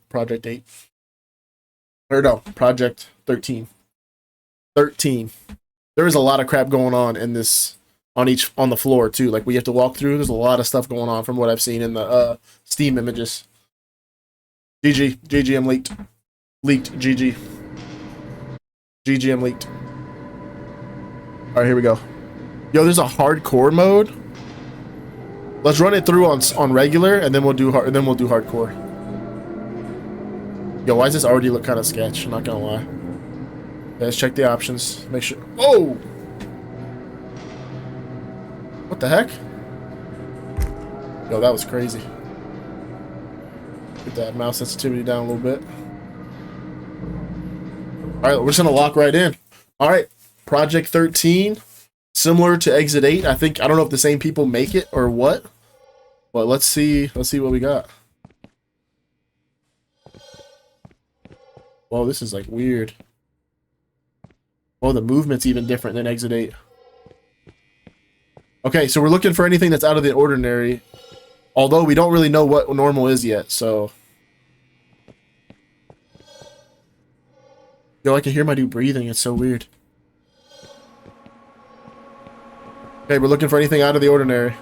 Project 8. Or no, Project 13. 13. There is a lot of crap going on in this on the floor too. Like we have to walk through. There's a lot of stuff going on from what I've seen in the Steam images. GG, I'm leaked. Leaked, GG. GG, I'm leaked. All right, here we go. Yo, there's a hardcore mode. Let's run it through on regular, and then we'll do hardcore. Yo, why does this already look kind of sketch? I'm not gonna lie. Okay, let's check the options. Make sure. Oh! What the heck? Yo, that was crazy. Get that mouse sensitivity down a little bit. All right, we're just gonna lock right in. All right, Project 13, similar to Exit 8. I don't know if the same people make it or what, but let's see what we got. Whoa, this is like weird. Oh, the movement's even different than Exit 8. Okay, so we're looking for anything that's out of the ordinary, although we don't really know what normal is yet, so. Yo, I can hear my dude breathing. It's so weird. Okay, we're looking for anything out of the ordinary.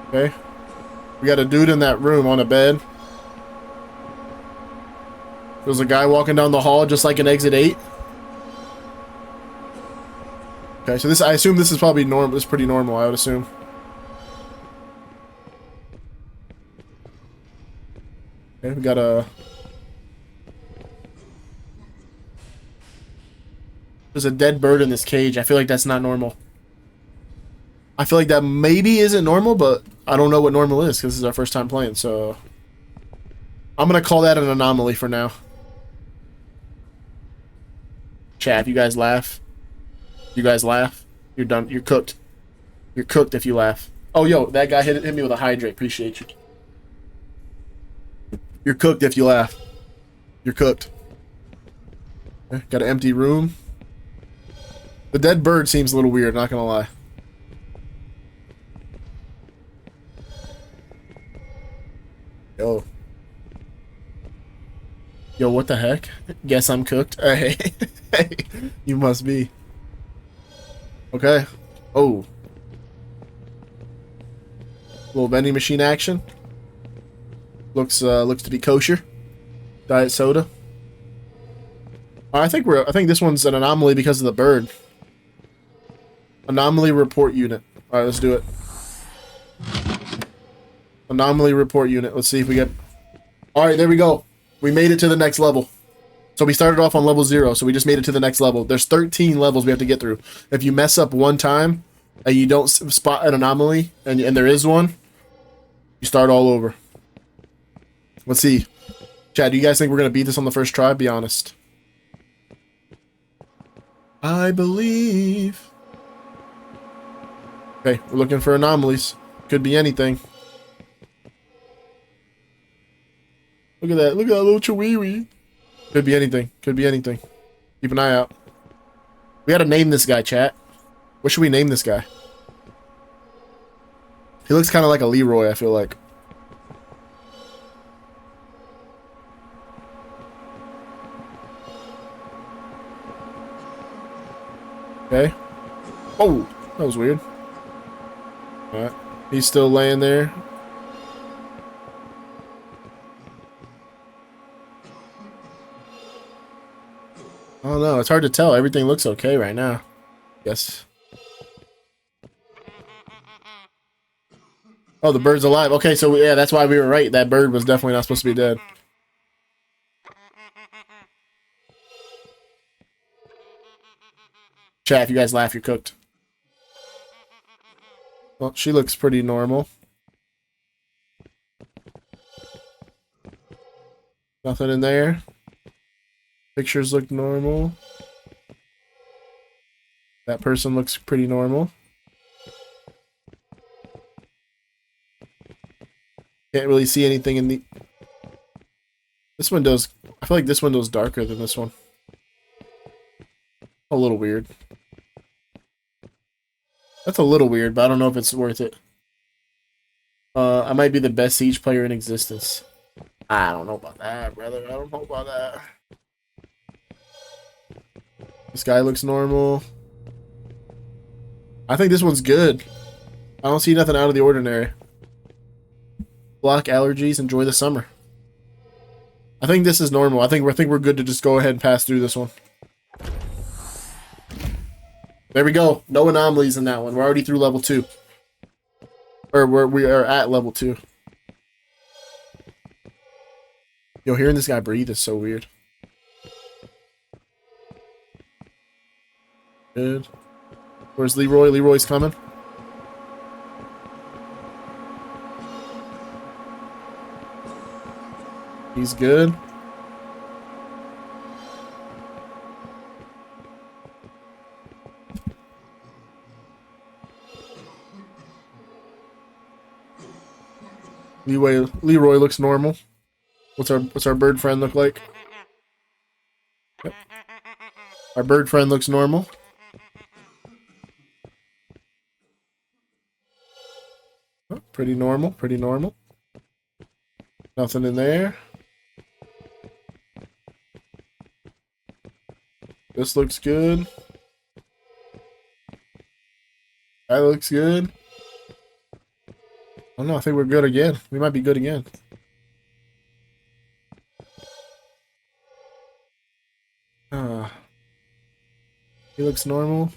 Okay. We got a dude in that room on a bed. There's a guy walking down the hall just like in Exit 8. Okay, so this, I assume this is probably normal. This is pretty normal, I would assume. Okay, we got a... There's a dead bird in this cage. I feel like that's not normal. I feel like that maybe isn't normal, but I don't know what normal is because this is our first time playing, so... I'm gonna call that an anomaly for now. Chat, if you guys laugh. You guys laugh. You're done. You're cooked. You're cooked if you laugh. Oh, yo, that guy hit me with a hydrate. Appreciate you. You're cooked if you laugh. You're cooked. Okay, got an empty room. The dead bird seems a little weird, not gonna lie. Yo. Yo, what the heck? Guess I'm cooked. Hey, hey, you must be. Okay. Oh. Little vending machine action. Looks to be kosher. Diet soda. I think this one's an anomaly because of the bird. Anomaly report unit. All right, let's do it. Anomaly report unit. Let's see if we get... All right, there we go. We made it to the next level. So we started off on level 0, so we just made it to the next level. There's 13 levels we have to get through. If you mess up one time and you don't spot an anomaly, and there is one, you start all over. Let's see. Chad, do you guys think we're going to beat this on the first try? Be honest. I believe. Okay, we're looking for anomalies. Could be anything. Look at that. Look at that little chihuahua. Could be anything. Could be anything. Keep an eye out. We gotta name this guy, chat. What should we name this guy? He looks kind of like a Leroy, I feel like. Okay. Oh, that was weird. Alright. He's still laying there. I don't know. It's hard to tell. Everything looks okay right now. Yes. Oh, the bird's alive. Okay, so yeah, that's why we were right. That bird was definitely not supposed to be dead. Chat, if you guys laugh, you're cooked. Well, she looks pretty normal. Nothing in there. Pictures look normal. That person looks pretty normal. Can't really see anything in the... This window's... I feel like this window's darker than this one. A little weird. That's a little weird, but I don't know if it's worth it. I might be the best Siege player in existence. I don't know about that, brother. I don't know about that. This guy looks normal. I think this one's good. I don't see nothing out of the ordinary. Block allergies, enjoy the summer. I think this is normal. I think we're good to just go ahead and pass through this one. There we go. No anomalies in that one. We're already through level 2. Or we are at level 2. Yo, hearing this guy breathe is so weird. Good. Where's Leroy? Leroy's coming. He's good. Leroy looks normal. What's our bird friend look like? Yep. Our bird friend looks normal. Oh, pretty normal, pretty normal. Nothing in there. This looks good. That looks good. I don't know, I think we're good again. We might be good again. He looks normal.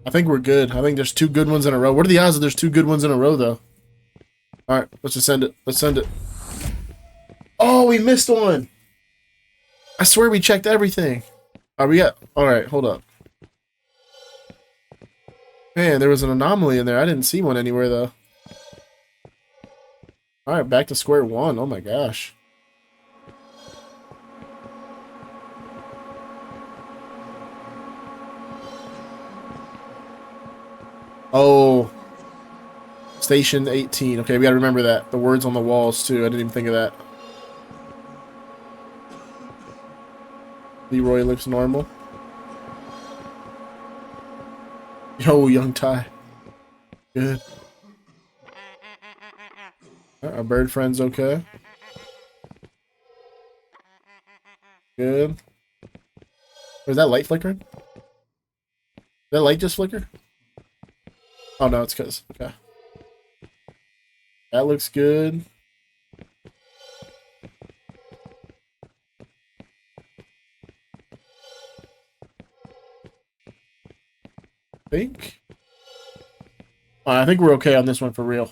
I think we're good. I think there's 2 good ones in a row. What are the odds that there's 2 good ones in a row, though? Alright, let's just send it. Let's send it. Oh, we missed one! I swear we checked everything. Are we at... Alright, hold up. Man, there was an anomaly in there. I didn't see one anywhere, though. Alright, back to square one. Oh my gosh. Oh. Station 18. Okay, we gotta remember that. The words on the walls, too. I didn't even think of that. Leroy looks normal. Yo, young Ty. Good. Our bird friend's okay. Good. Was that light flickering? Did that light just flicker? Oh no, it's because. Okay. That looks good. I think we're okay on this one for real.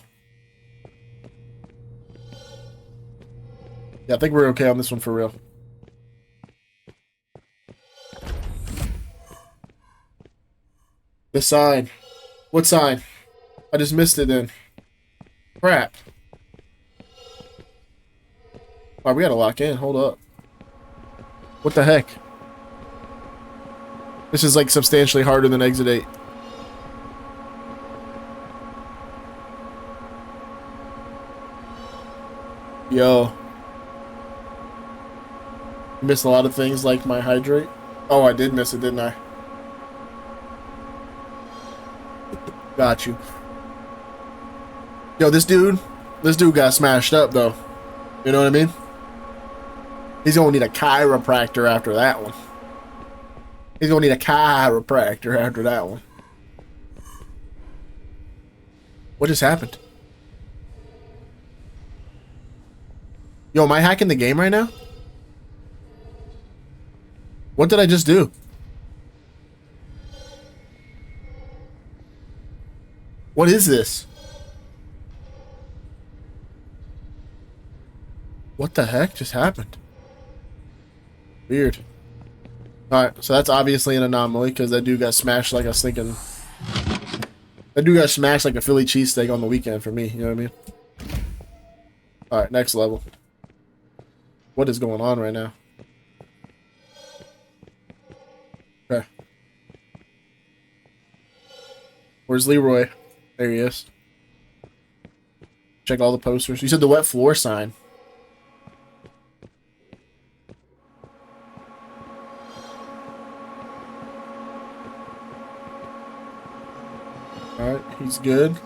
Yeah, I think we're okay on this one for real. The sign. What sign? I just missed it then. Crap. Alright, we gotta lock in. Hold up. What the heck? This is like substantially harder than Exit 8. Yo. Missed a lot of things like my hydrate. Oh, I did miss it, didn't I? Got you. Yo, this dude got smashed up, though. You know what I mean? He's gonna need a chiropractor after that one. He's gonna need a chiropractor after that one. What just happened? Yo, am I hacking the game right now? What did I just do? What is this? What the heck just happened? Weird. Alright, so that's obviously an anomaly because that dude got smashed like a stinking... That dude got smashed like a Philly cheesesteak on the weekend for me, you know what I mean? Alright, next level. What is going on right now? Okay. Where's Leroy? There he is. Check all the posters. You said the wet floor sign. Alright, he's good.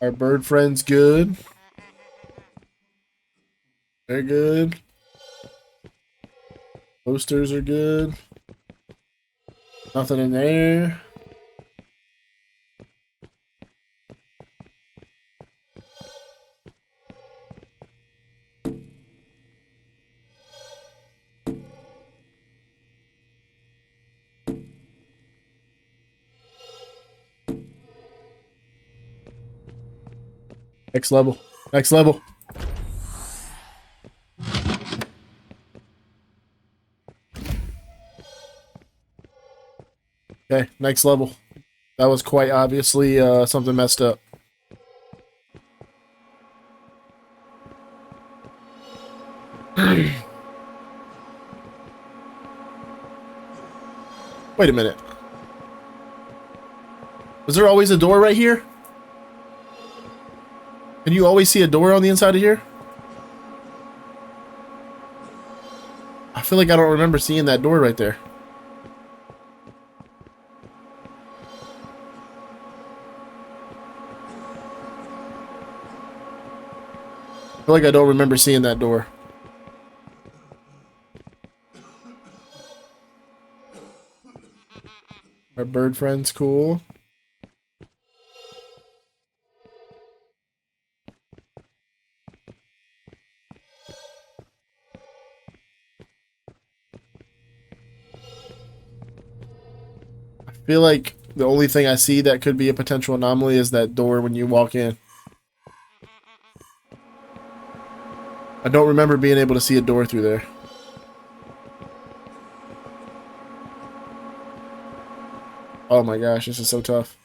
Our bird friend's good. They're good. Posters are good. Nothing in there. Next level. Next level. Okay, next level. That was quite obviously something messed up. Wait a minute. Was there always a door right here? Can you always see a door on the inside of here? I feel like I don't remember seeing that door right there. I feel like I don't remember seeing that door. Our bird friend's cool. I feel like the only thing I see that could be a potential anomaly is that door when you walk in. I don't remember being able to see a door through there. Oh my gosh, this is so tough.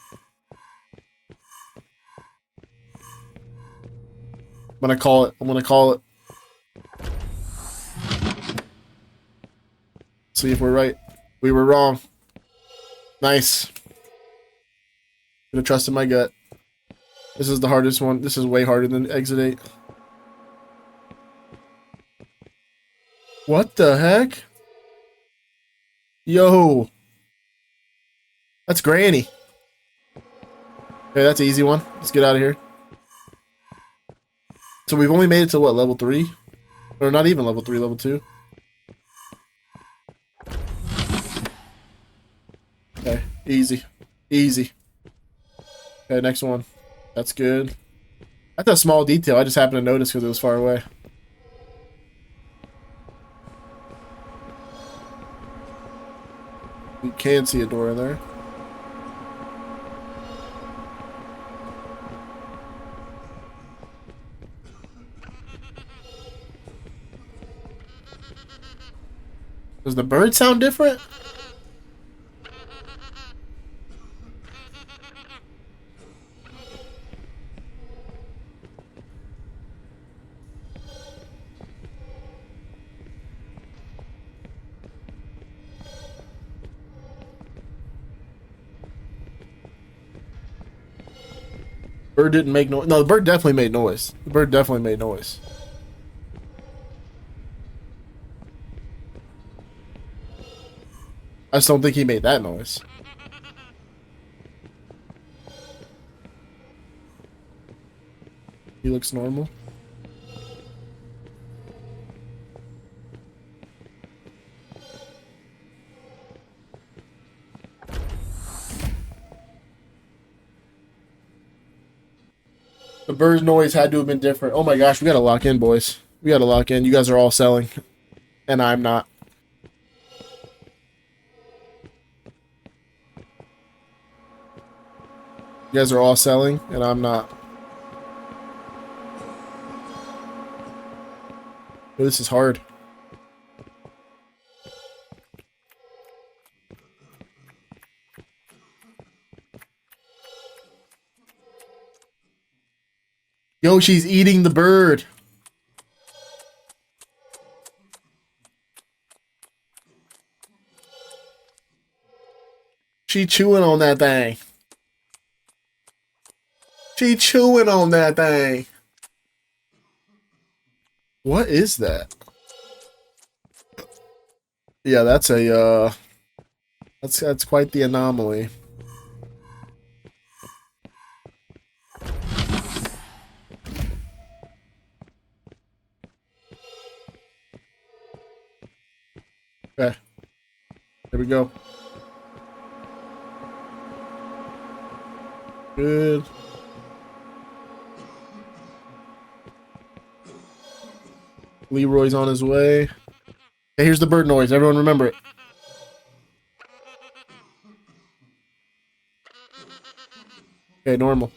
I'm gonna call it. I'm gonna call it. See if we're right. We were wrong. Nice. Gonna trust in my gut. This is the hardest one. This is way harder than Exit 8. What the heck? Yo. That's Granny. Okay, that's an easy one. Let's get out of here. So we've only made it to what, level 3? Or not even level 3, level 2. Okay, easy. Easy. Okay, next one. That's good. That's a small detail. I just happened to notice because it was far away. You can see a door in there. Does the bird sound different? Bird didn't make noise. No, the bird definitely made noise. The bird definitely made noise. I just don't think he made that noise. He looks normal. The bird's noise had to have been different. Oh my gosh, we gotta lock in, boys. We gotta lock in. You guys are all selling. And I'm not. You guys are all selling, and I'm not. Oh, this is hard. Yo, she's eating the bird. She chewing on that thing. She chewing on that thing. What is that? Yeah, that's a that's quite the anomaly. There we go. Good. Leroy's on his way. Hey, here's the bird noise. Everyone remember it. Okay, normal.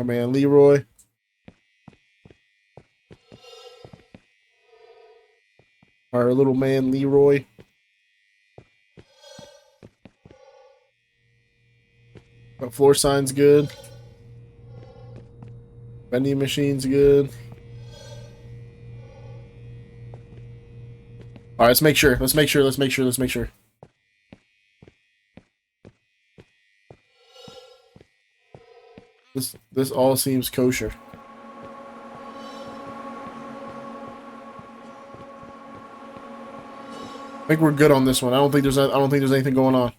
Our man Leroy. Our little man Leroy. But floor sign's good. Vending machine's good. All right, let's make sure. Let's make sure. Let's make sure. Let's make sure. This all seems kosher. I think we're good on this one. I don't think there's anything going on.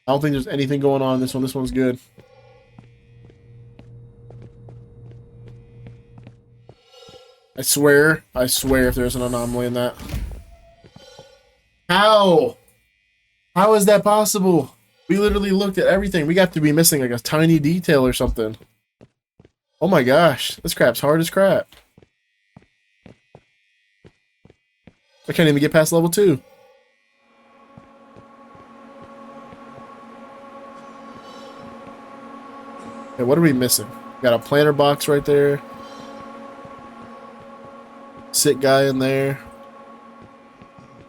I don't think there's anything going on in this one. This one's good. I swear if there's an anomaly in that. How? How is that possible? We literally looked at everything. We got to be missing like a tiny detail or something. Oh my gosh. This crap's hard as crap. I can't even get past level 2. Okay, what are we missing? Got a planter box right there. Sit guy in there.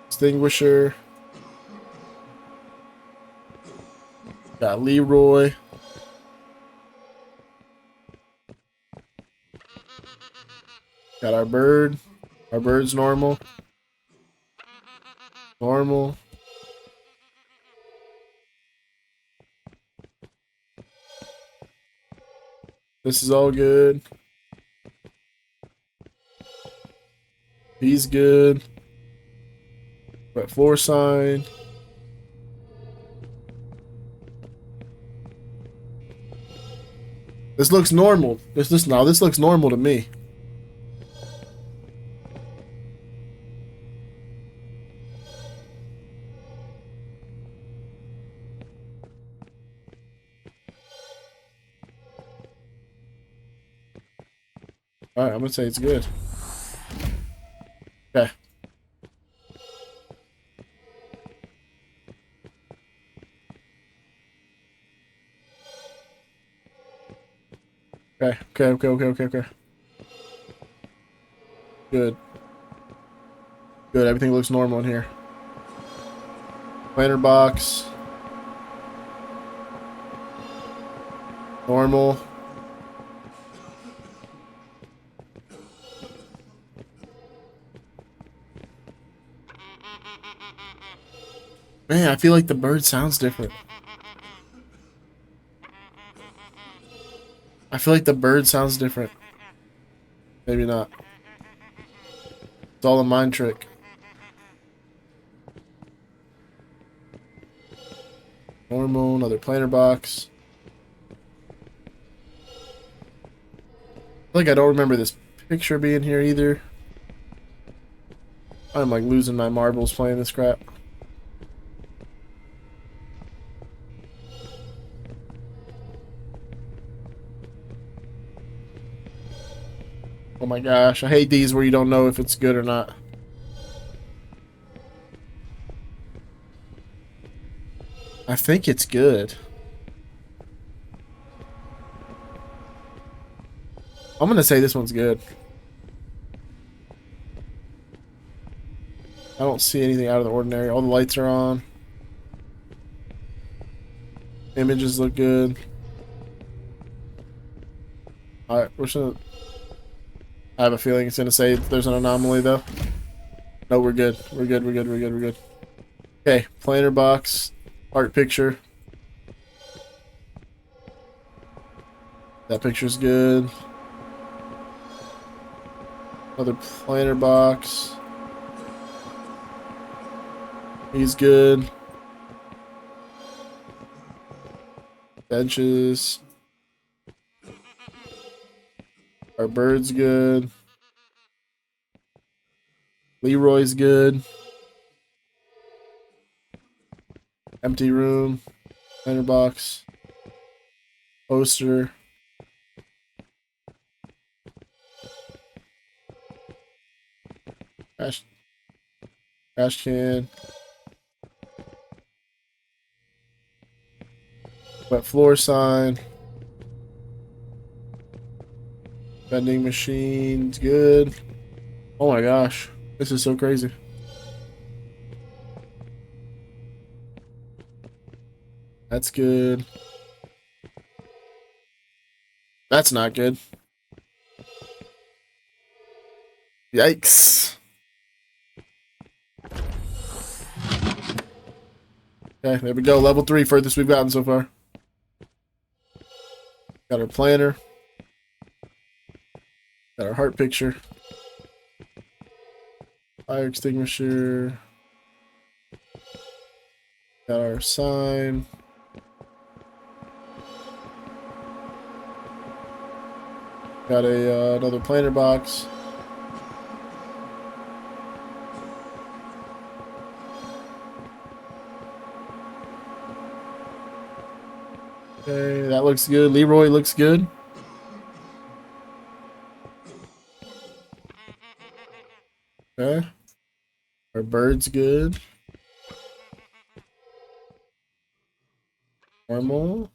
Extinguisher. Got Leroy. Got our bird. Our bird's normal. Normal. This is all good. He's good. But floor sign. This looks normal. This looks normal to me. Alright, I'm gonna say it's good. Okay. Okay. Good. Good, everything looks normal in here. Planter box. Normal. Man, I feel like the bird sounds different. I feel like the bird sounds different. Maybe not. It's all a mind trick. Normal, another planter box. I feel like I don't remember this picture being here either. I'm like losing my marbles playing this crap. Oh my gosh, I hate these where you don't know if it's good or not. I think it's good. I'm gonna say this one's good. I don't see anything out of the ordinary. All the lights are on. Images look good. Alright, we're gonna... I have a feeling it's gonna say there's an anomaly though. No, we're good. We're good. Okay, planter box, art picture. That picture's good. Another planter box. He's good. Benches. Our bird's good. Leroy's good. Empty room. Planter box. Poster. Trash can. Wet floor sign. Vending machine's good. Oh my gosh. This is so crazy. That's good. That's not good. Yikes. Okay, there we go. Level 3, furthest we've gotten so far. Got our planner. Got our heart picture. Fire extinguisher. Got our sign. Got a another planter box. Okay, that looks good. Leroy looks good. Okay. Our bird's good. Normal.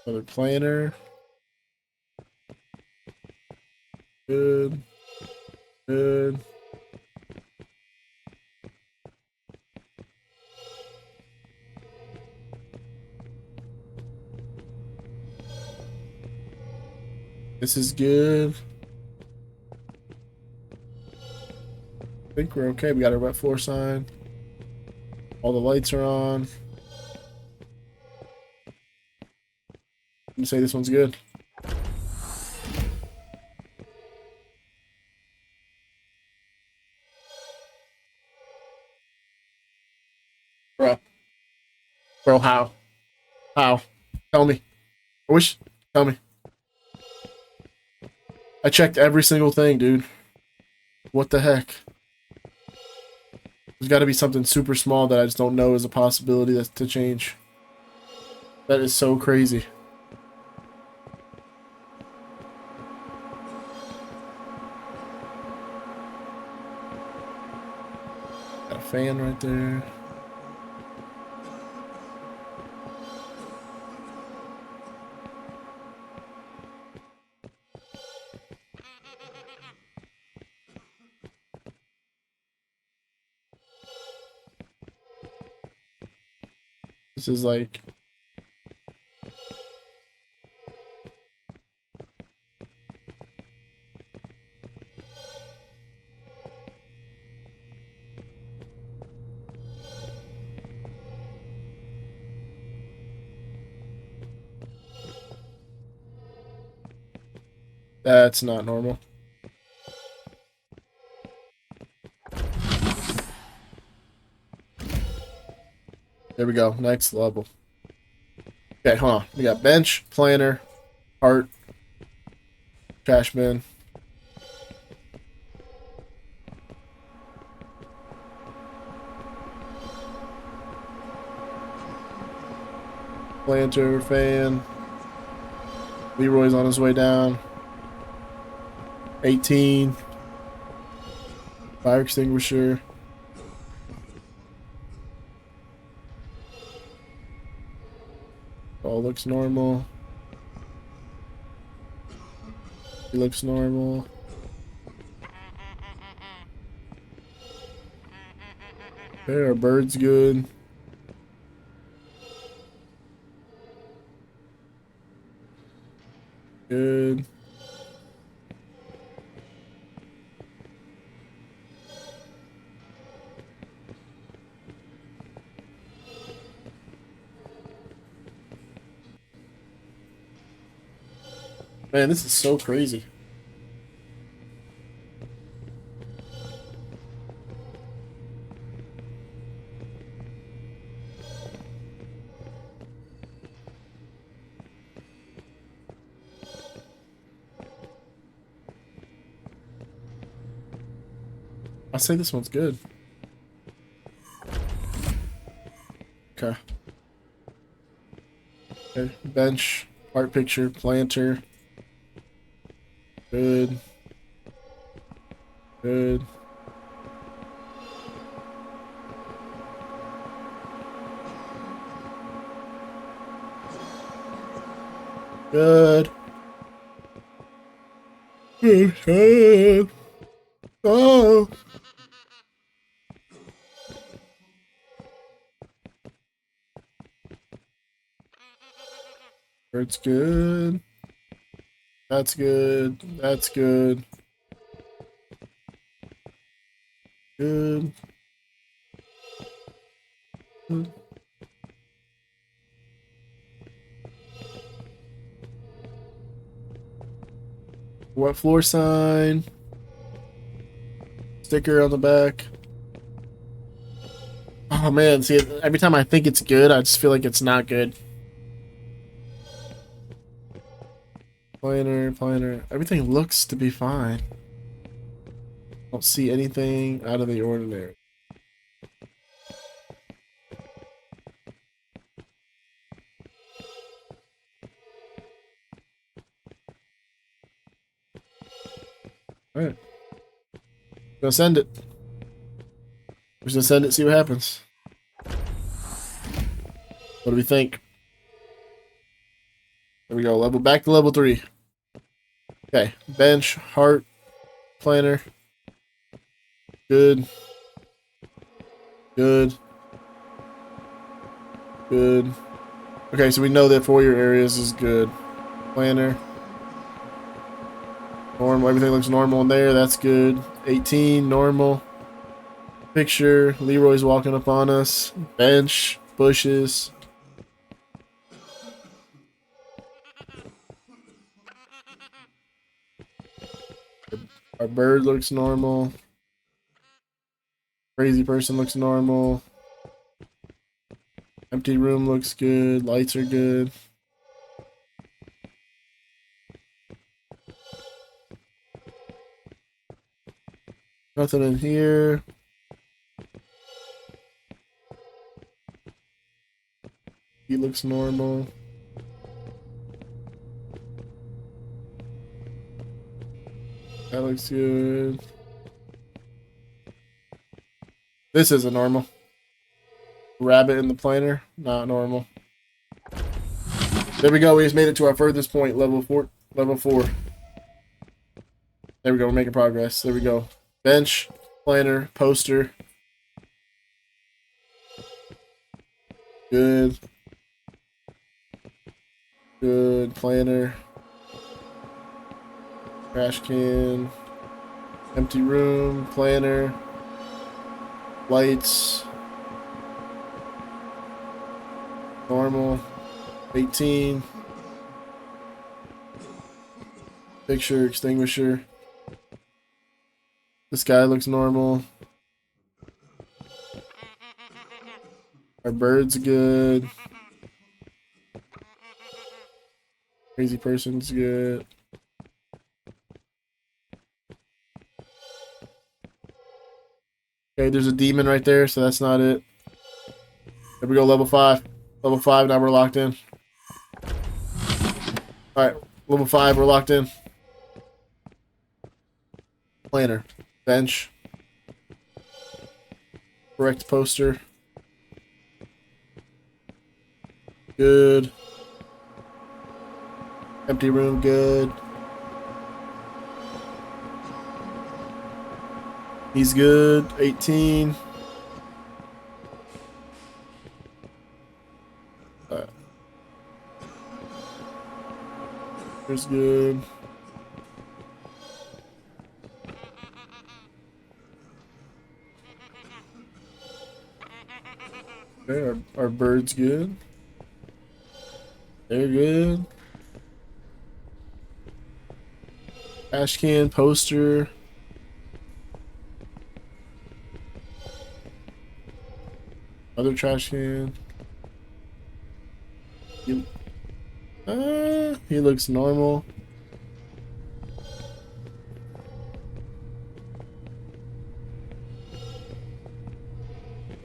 Another planner. Good. Good. This is good. I think we're okay. We got our wet floor sign. All the lights are on. I'm gonna say this one's good. Bro. Bro, how? How? Tell me. I wish. Tell me. I checked every single thing, dude. What the heck? There's got to be something super small that I just don't know is a possibility that's to change. That is so crazy. Got a fan right there. This is like... That's not normal. There we go. Next level. Okay, hold on. We got bench, planner, heart, trash bin. Planter, fan. Leroy's on his way down. 18. Fire extinguisher. All looks normal. He looks normal. Okay, our bird's good. Good. Man, this is so crazy. I say this one's good. Okay. Okay. Bench, art picture, planter. Good. Good. Good. Good. Oh. It's good. That's good. That's good. Good. Good. What floor sign? Sticker on the back. Oh man, see, every time I think it's good, I just feel like it's not good. Planner, planner. Everything looks to be fine. Don't see anything out of the ordinary. Alright. Gonna send it. We're just gonna send it, see what happens. What do we think? There we go. Level back to level 3. Okay. Bench, heart, planner. Good. Good. Good. Okay, so we know that foyer areas is good. Planner. Normal. Everything looks normal in there. That's good. 18, normal. Picture. Leroy's walking up on us. Bench. Bushes. Our bird looks normal. Crazy person looks normal. Empty room looks good. Lights are good. Nothing in here. He looks normal. That looks good. This isn't normal. Rabbit in the planner, not normal. There we go. We just made it to our furthest point, level 4. Level 4. There we go. We're making progress. There we go. Bench, planner, poster. Good. Good. Planner. Trash can. Empty room. Planner. Lights. Normal. 18. Picture, extinguisher. This guy looks normal. Our bird's good. Crazy person's good. Okay, there's a demon right there, so that's not it. There we go, level 5. Level 5, now we're locked in. Alright, level 5, we're locked in. Planner. Bench. Correct poster. Good. Empty room, good. He's good. 18. Here's good. Okay, our bird's good. They're good. Trash can, poster. Other trash can. He looks normal.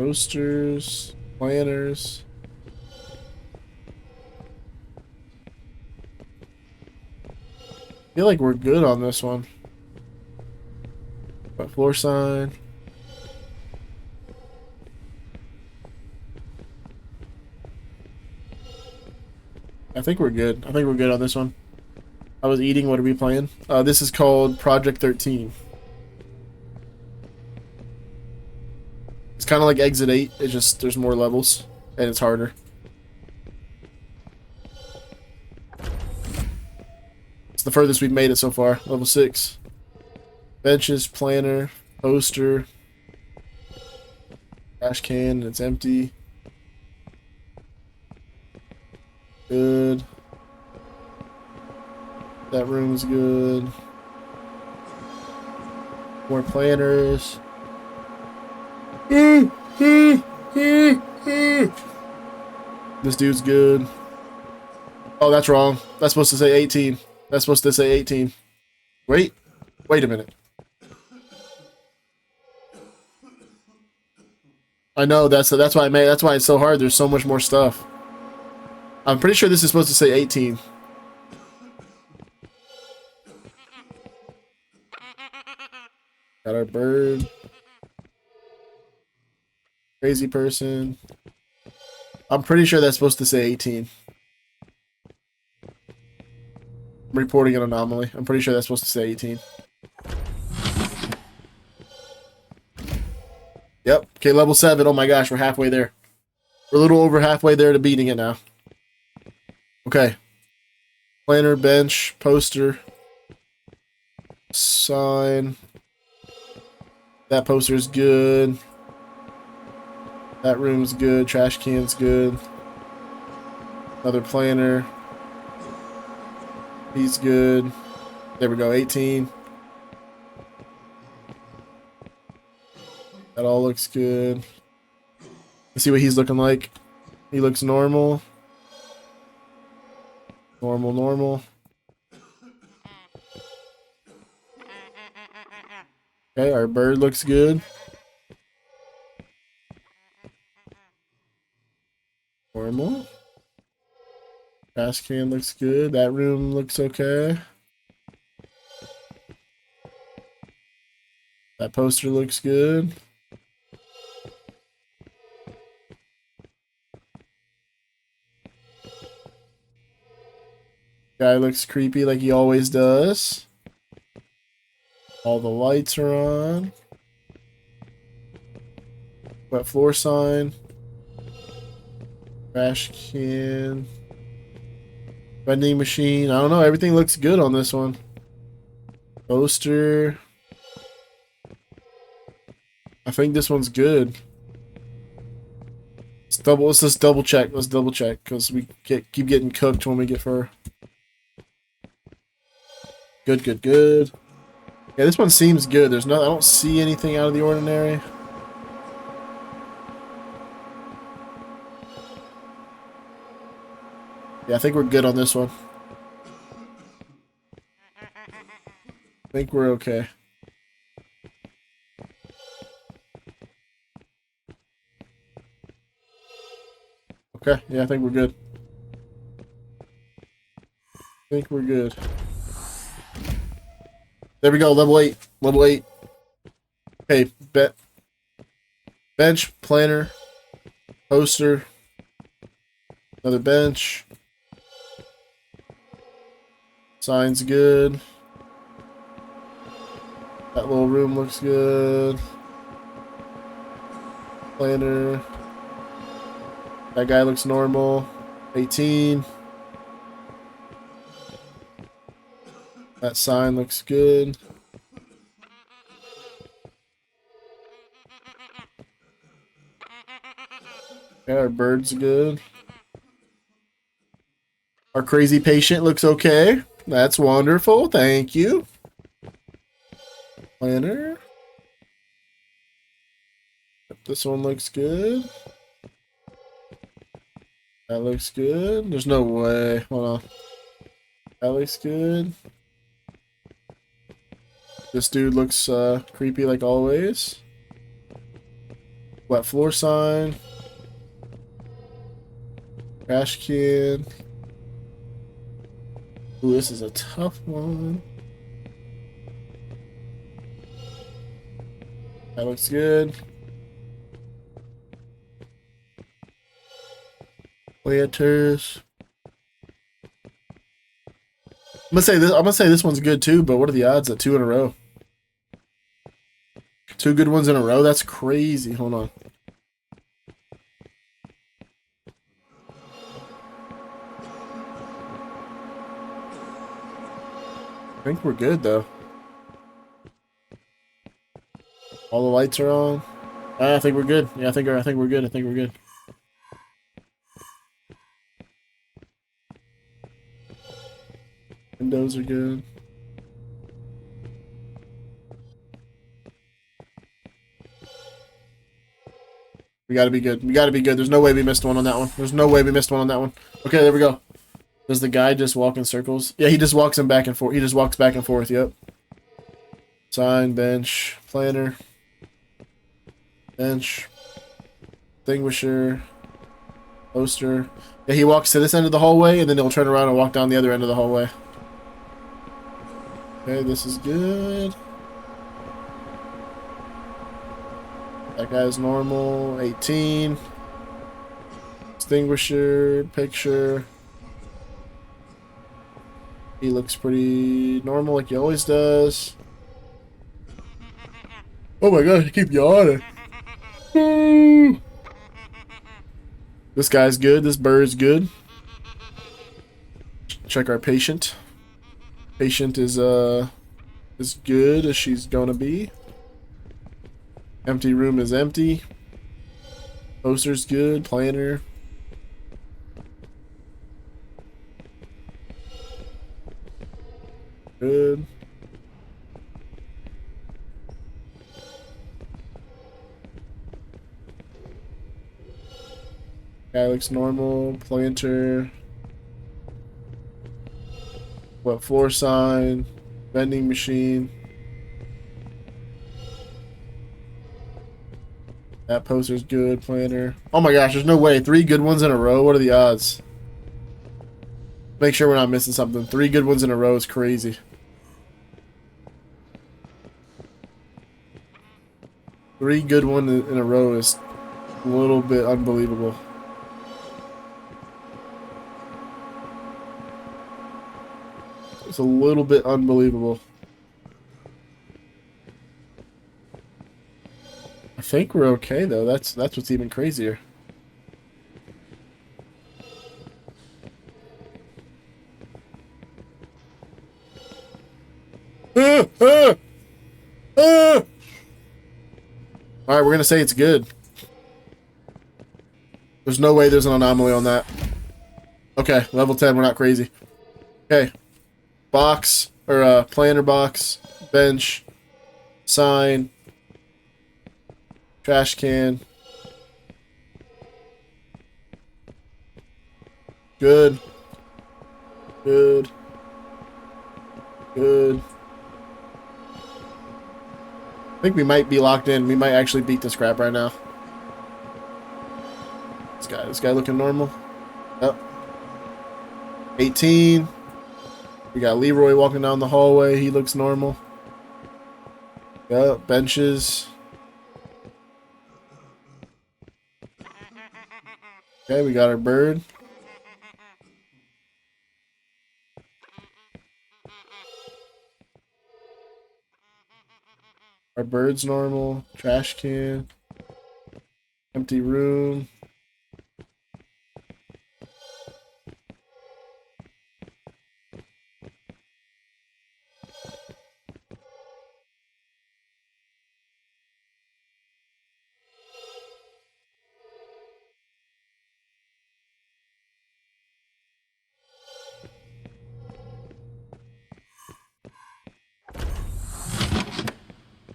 Posters, planners. I feel like we're good on this one. But floor sign. I think we're good. I think we're good on this one. I was eating. What are we playing? This is called Project 13. It's kind of like Exit 8. It's just there's more levels and it's harder. It's the furthest we've made it so far. Level 6. Benches, planner, poster, trash can. It's empty. Good. That room's good. More planners. This dude's good. Oh, that's wrong. That's supposed to say 18. That's supposed to say 18. Wait a minute. I know that's why I made. That's why it's so hard. There's so much more stuff. I'm pretty sure this is supposed to say 18. Got our bird. Crazy person. I'm pretty sure that's supposed to say 18. I'm reporting an anomaly. I'm pretty sure that's supposed to say 18. Yep. Okay, level 7. Oh my gosh, we're halfway there. We're a little over halfway there to beating it now. Okay. Planner, bench, poster, sign. That poster's good. That room's good. Trash can's good. Another planner. He's good. There we go. 18. That all looks good. Let's see what he's looking like. He looks normal. Normal. Okay, our bird looks good. Normal. Trash can looks good. That room looks okay. That poster looks good. Guy looks creepy like he always does. All the lights are on. Wet floor sign. Trash can. Vending machine. I don't know. Everything looks good on this one. Poster. I think this one's good. Let's just double check. Let's double check because we keep getting cooked when we get fur. Good. Yeah, this one seems good. I don't see anything out of the ordinary. Yeah, I think we're good on this one. I think we're okay. Okay, yeah, I think we're good. I think we're good. There we go, level 8. Level 8. Okay, bench, planner, poster, another bench. Sign's good. That little room looks good. Planner. That guy looks normal. 18. That sign looks good. Yeah, our bird's good. Our crazy patient looks okay. That's wonderful. Thank you. Planner. This one looks good. That looks good. There's no way. Hold on. That looks good. This dude looks creepy like always. Wet floor sign. Trash can. Ooh, this is a tough one. That looks good. Planters. I'm gonna say this one's good too, but what are the odds that 2 in a row? 2 good ones in a row? That's crazy. Hold on. I think we're good though. All the lights are on. I think we're good. Yeah, I think we're good. I think we're good. Windows are good. We gotta be good. We gotta be good. There's no way we missed one on that one. There's no way we missed one on that one. Okay, there we go. Does the guy just walk in circles? Yeah, he just walks him back and forth. He just walks back and forth. Yep. Sign, bench, planner, bench, extinguisher, poster. Yeah, he walks to this end of the hallway, and then he'll turn around and walk down the other end of the hallway. Okay, this is good. That guy's normal. 18. Extinguisher, picture. He looks pretty normal like he always does. Oh my gosh, I keep yawning. This guy's good. This bird's good. Check our patient. Patient is as good as she's gonna be. Empty room is empty. Poster's good. Planner. Good. Guy looks normal. Planter. What floor sign? Vending machine. That poster's good. Planner. Oh my gosh, there's no way. 3 good ones in a row? What are the odds? Make sure we're not missing something. 3 good ones in a row is crazy. Three good ones in a row is a little bit unbelievable. It's a little bit unbelievable. I think we're okay though. That's what's even crazier. Ah, ah, ah. All right, we're gonna say it's good. There's no way there's an anomaly on that. Okay, level 10. We're not crazy. Okay, box or planter box, bench, sign, trash can. Good. Good. Good. I think we might be locked in. We might actually beat this crap right now. This guy looking normal. Yep. 18. We got Leroy walking down the hallway. He looks normal. Yep. Benches. Okay, we got our bird. Our bird's normal. Trash can. Empty room.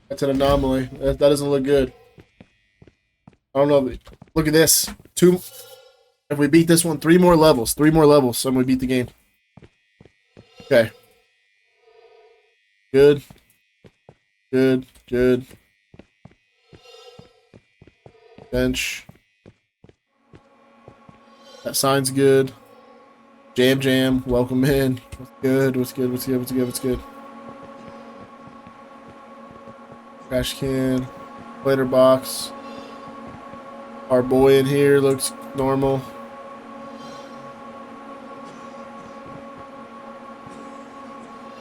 That's an anomaly. That doesn't look good. I don't know. Look at this. If we beat this one, 3 more levels. 3 more levels, and we beat the game. Okay. Good. Good. Good. Bench. That sign's good. Jam Jam, welcome in. What's good? What's good? What's good? What's good? What's good? Trash can. Litter box. Our boy in here looks normal.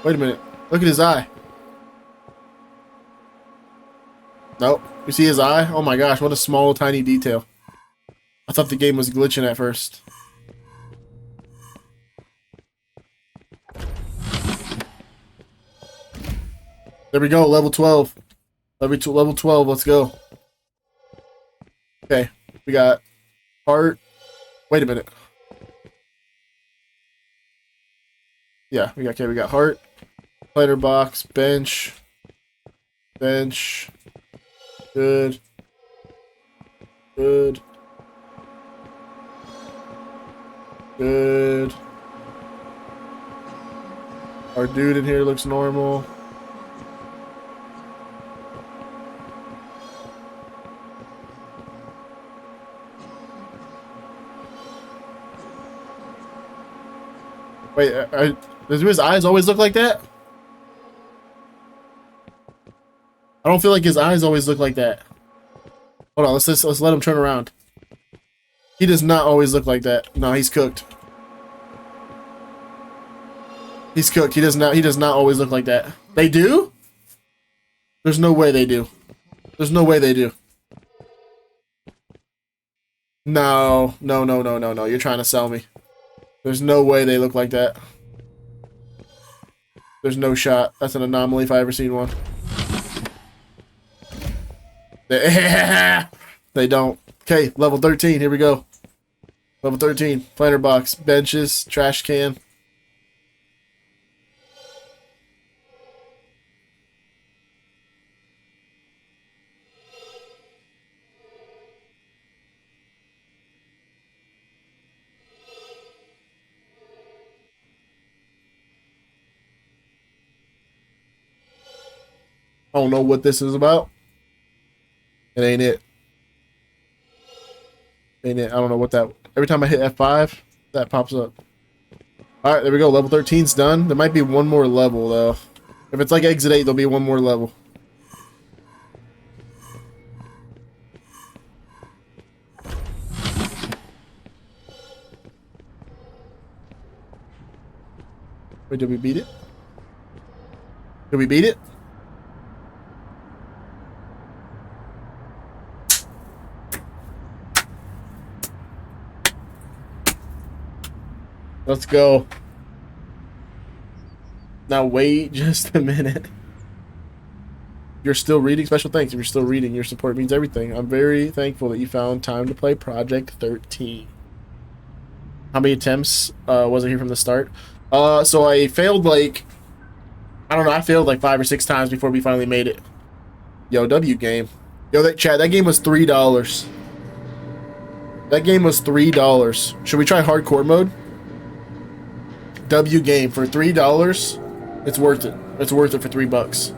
Wait a minute. Look at his eye. Nope. You see his eye? Oh my gosh, what a small, tiny detail. I thought the game was glitching at first. There we go, level 12. Level 12, let's go. Okay, we got heart. Wait a minute. Yeah, we got heart, lighter box, bench, good, good, good. Our dude in here looks normal. Wait, does his eyes always look like that? I don't feel like his eyes always look like that. Hold on, let's let him turn around. He does not always look like that. No, he's cooked. He's cooked. He does not always look like that. They do? There's no way they do. There's no way they do. No. You're trying to sell me. There's no way they look like that. There's no shot. That's an anomaly if I ever seen one. They don't. Okay, level 13. Here we go. Level 13. Planter box. Benches. Trash can. I don't know what this is about. It ain't it. Ain't it? I don't know what that... Every time I hit F5, that pops up. Alright, there we go. Level 13's done. There might be one more level, though. If it's like Exit 8, there'll be one more level. Wait, did we beat it? Did we beat it? Let's go. Now wait just a minute. You're still reading? Special thanks if you're still reading. Your support means everything. I'm very thankful that you found time to play Project 13. How many attempts was it here from the start? So I failed like... I don't know, I failed like 5 or 6 times before we finally made it. Yo, W game. Yo, that chat, that game was $3. That game was $3. Should we try hardcore mode? W game for $3. It's worth it. It's worth it for $3.